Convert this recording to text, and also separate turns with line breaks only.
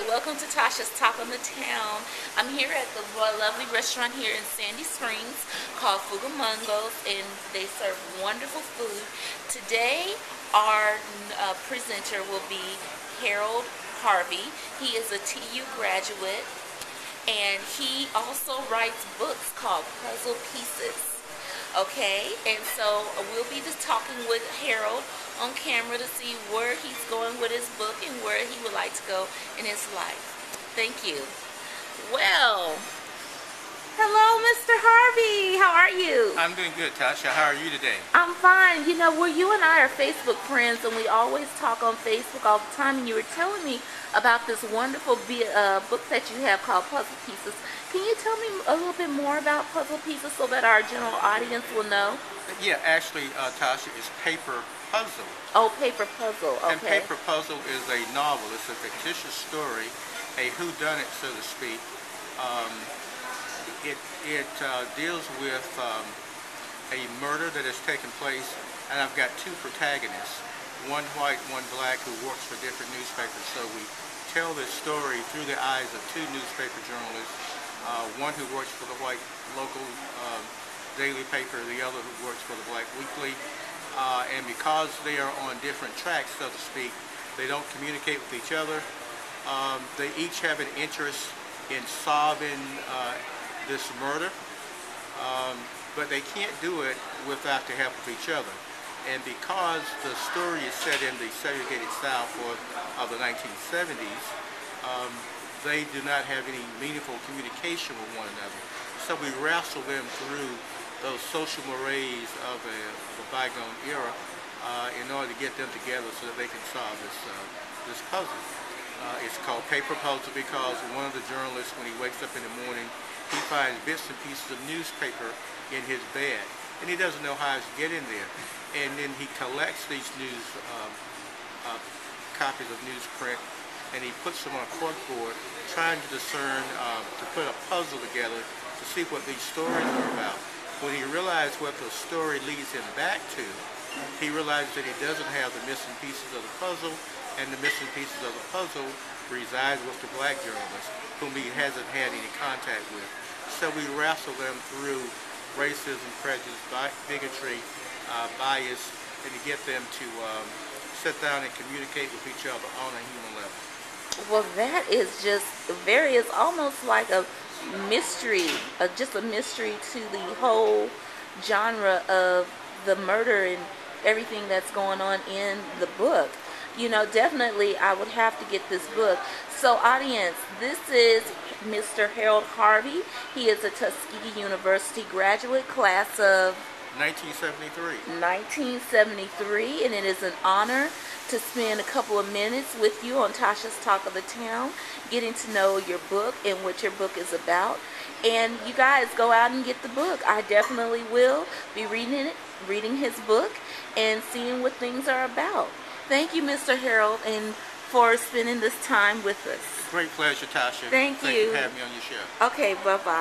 welcome to Tasha's Talk on the Town. I'm here at the lovely restaurant here in Sandy Springs called Fugamungos, and they serve wonderful food. Today, our presenter will be Harold Harvey. He is a TU graduate, and he also writes books called Puzzle Pieces. Okay, and so we'll be just talking with Harold on camera to see where he's going with his book and where he would like to go in his life. Thank you. Well, hello, Mr. Harvey. How are you?
I'm doing good, Tasha. How are you today?
I'm fine. You know, you and I are Facebook friends, and we always talk on Facebook all the time, and you were telling me about this wonderful book that you have called Puzzle Pieces. Can you tell me a little bit more about Puzzle Pieces so that our general audience will know?
Yeah, actually, Tasha, it's Paper Puzzle.
Oh, Paper Puzzle, okay.
And Paper Puzzle is a novel. It's a fictitious story, a whodunit, so to speak. It deals with a murder that has taken place, and I've got two protagonists, one white, one black, who works for different newspapers. So we tell this story through the eyes of two newspaper journalists, one who works for the white local daily paper, the other who works for the black weekly. And because they are on different tracks, so to speak, they don't communicate with each other. They each have an interest in solving this murder, but they can't do it without the help of each other. And because the story is set in the segregated South of the 1970s, they do not have any meaningful communication with one another. So we wrestle them through those social mores of a bygone era in order to get them together so that they can solve this puzzle. It's called Paper Puzzle because one of the journalists, when he wakes up in the morning, he finds bits and pieces of newspaper in his bed, and he doesn't know how to get in there. And then he collects these copies of newsprint, and he puts them on a corkboard, trying to discern, to put a puzzle together to see what these stories are about. When he realized what the story leads him back to, he realizes that he doesn't have the missing pieces of the puzzle, and the missing pieces of the puzzle resides with the black journalist, whom he hasn't had any contact with. So we wrestle them through racism, prejudice, bigotry, bias, and to get them to sit down and communicate with each other on a human level.
Well, that is just it's almost like a mystery, just a mystery to the whole genre of the murder and everything that's going on in the book. You know, definitely I would have to get this book. So audience, this is Mr. Harold Harvey. He is a Tuskegee University graduate, class of
1973.
1973, and it is an honor to spend a couple of minutes with you on Tasha's Talk of the Town, getting to know your book and what your book is about. And you guys go out and get the book. I definitely will be reading his book and seeing what things are about. Thank you, Mr. Harold, and for spending this time with us.
Great pleasure, Tasha.
Thank you.
Thank you for having me on your show.
Okay, bye-bye.